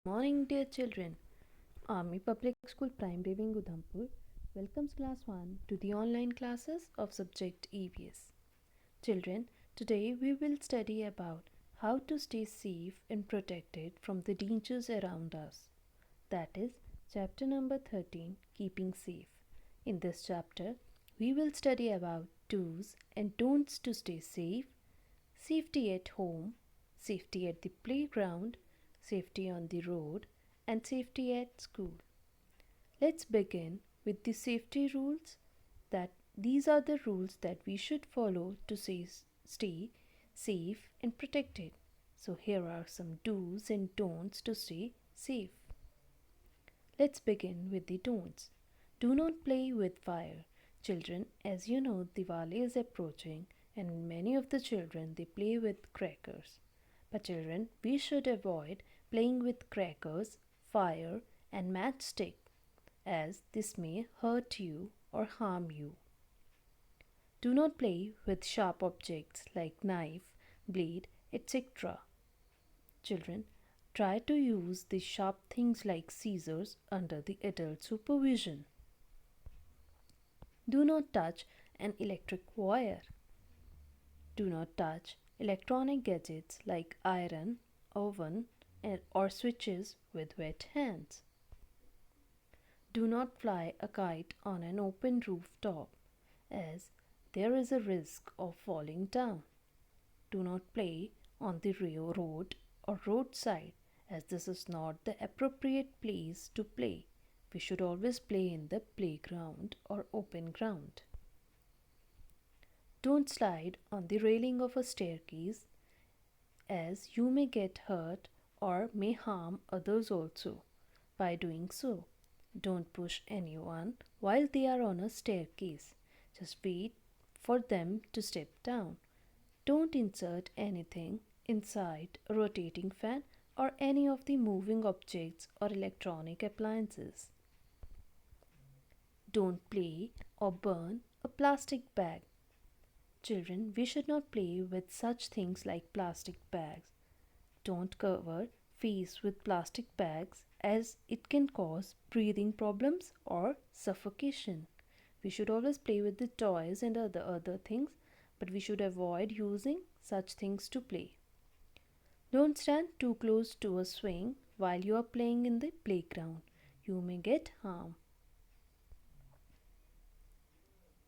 Morning, dear children. Army Public School Primary Wing Udhampur welcomes Class 1 to the online classes of subject EVS. Children, today we will study about how to stay safe and protected from the dangers around us. That is, chapter number 13, Keeping Safe. In this chapter, we will study about do's and don'ts to stay safe, safety at home, safety at the playground, safety on the road, and safety at school. Let's begin with the safety rules. That these are the rules that we should follow to stay safe and protected. So here are some do's and don'ts to stay safe. Let's begin with the don'ts. Do not play with fire. Children, as you know, Diwali is approaching and many of the children they play with crackers. But children, we should avoid playing with crackers, fire and matchstick as this may hurt you or harm you. Do not play with sharp objects like knife, blade, etc. Children, try to use the sharp things like scissors under the adult supervision. Do not touch an electric wire. Do not touch electronic gadgets like iron, oven, or switches with wet hands. Do not fly a kite on an open rooftop as there is a risk of falling down. Do not play on the road or roadside as this is not the appropriate place to play. We should always play in the playground or open ground. Don't slide on the railing of a staircase as you may get hurt or may harm others also. By doing so, don't push anyone while they are on a staircase. Just wait for them to step down. Don't insert anything inside a rotating fan or any of the moving objects or electronic appliances. Don't play or burn a plastic bag. Children, we should not play with such things like plastic bags. Don't cover face with plastic bags as it can cause breathing problems or suffocation. We should always play with the toys and other things, but we should avoid using such things to play. Don't stand too close to a swing while you are playing in the playground. You may get harm.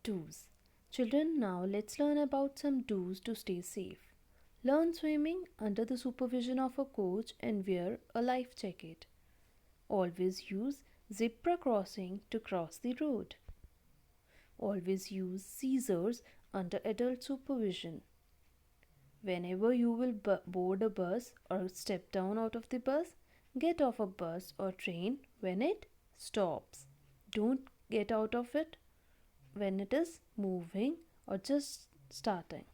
Do's. Children, now let's learn about some do's to stay safe. Learn swimming under the supervision of a coach and wear a life jacket. Always use zebra crossing to cross the road. Always use scissors under adult supervision. Whenever you will board a bus or step down out of the bus, get off a bus or train when it stops. Don't get out of it when it is moving or just starting.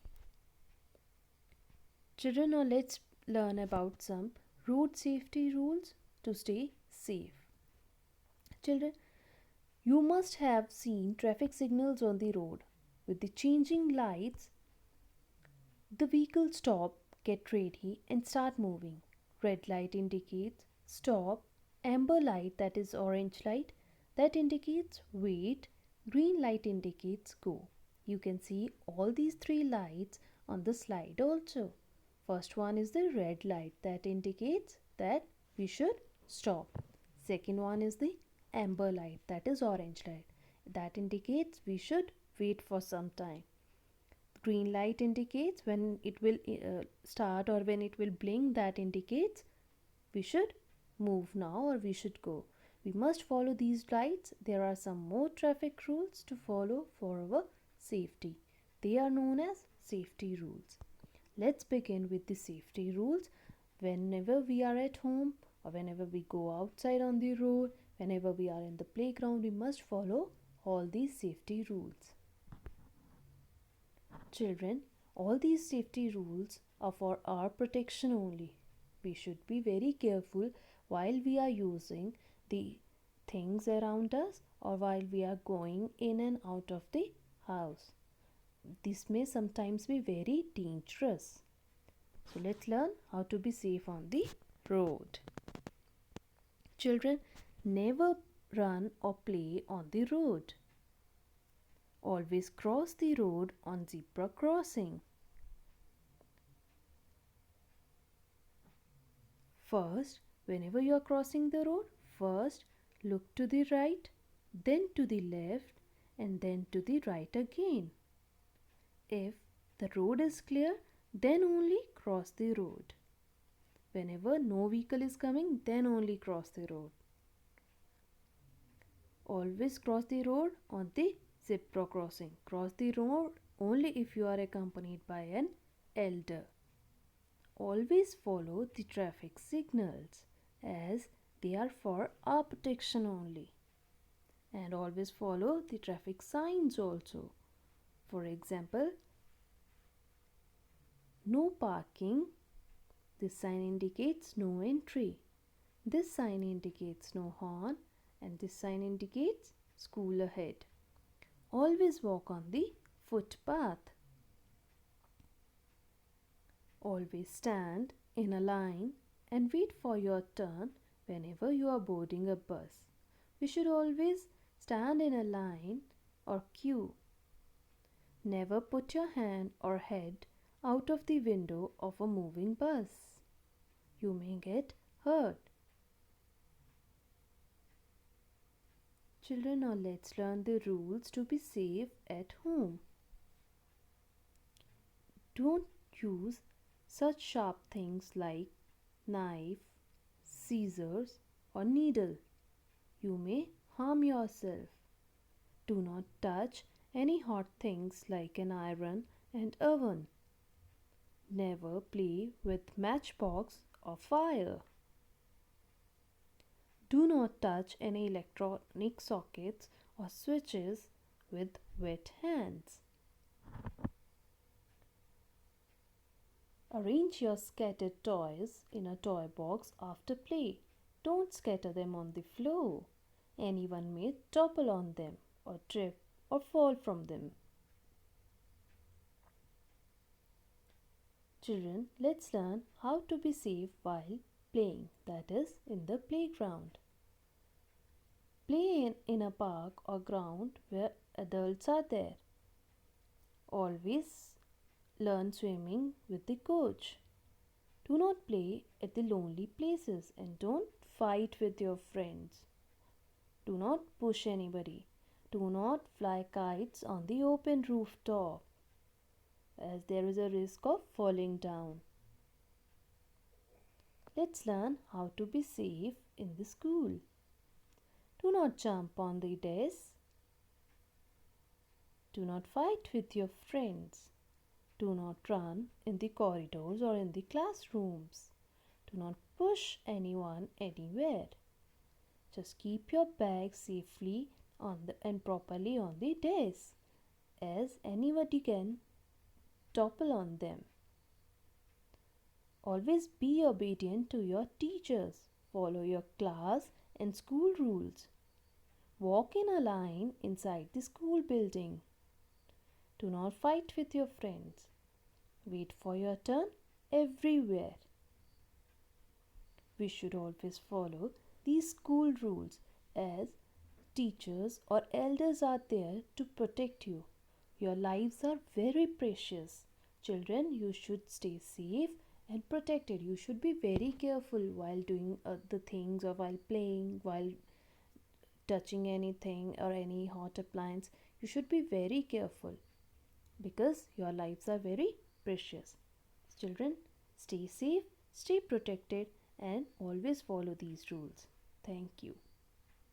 Children, now let's learn about some road safety rules to stay safe. Children, you must have seen traffic signals on the road. With the changing lights, the vehicle stop, get ready and start moving. Red light indicates stop, amber light that is orange light that indicates wait, green light indicates go. You can see all these three lights on the slide also. First one is the red light that indicates that we should stop. Second one is the amber light that is orange light that indicates we should wait for some time. Green light indicates when it will start or when it will blink, that indicates we should move now or we should go. We must follow these lights. There are some more traffic rules to follow for our safety. They are known as safety rules. Let's begin with the safety rules. Whenever we are at home or whenever we go outside on the road, whenever we are in the playground, we must follow all these safety rules. Children, all these safety rules are for our protection only. We should be very careful while we are using the things around us or while we are going in and out of the house. This may sometimes be very dangerous. So let's learn how to be safe on the road. Children, never run or play on the road. Always cross the road on zebra crossing. First, whenever you are crossing the road, first look to the right, then to the left, and then to the right again. If the road is clear, then only cross the road. Whenever no vehicle is coming, then only cross the road. Always cross the road on the zebra crossing. Cross the road only if you are accompanied by an elder. Always follow the traffic signals as they are for our protection only. And always follow the traffic signs also. For example, no parking. This sign indicates no entry. This sign indicates no horn, and this sign indicates school ahead. Always walk on the footpath. Always stand in a line and wait for your turn whenever you are boarding a bus. We should always stand in a line or queue. Never put your hand or head out of the window of a moving bus. You may get hurt. Children, now let's learn the rules to be safe at home. Don't use such sharp things like knife, scissors, or needle. You may harm yourself. Do not touch any hot things like an iron and oven. Never play with matchbox or fire. Do not touch any electronic sockets or switches with wet hands. Arrange your scattered toys in a toy box after play. Don't scatter them on the floor. Anyone may topple on them or trip or fall from them. Children, let's learn how to be safe while playing, that is, in the playground. Play in a park or ground where adults are there. Always learn swimming with the coach. Do not play at the lonely places and don't fight with your friends. Do not push anybody. Do not fly kites on the open rooftop as there is a risk of falling down. Let's learn how to be safe in the school. Do not jump on the desk. Do not fight with your friends. Do not run in the corridors or in the classrooms. Do not push anyone anywhere. Just keep your bag safely and properly on the desk, as anybody can topple on them. Always be obedient to your teachers. Follow your class and school rules. Walk in a line inside the school building. Do not fight with your friends. Wait for your turn everywhere. We should always follow these school rules as teachers or elders are there to protect you. Your lives are very precious. Children, you should stay safe and protected. You should be very careful while doing the things or while playing, while touching anything or any hot appliance. You should be very careful because your lives are very precious. Children, stay safe, stay protected, and always follow these rules. Thank you.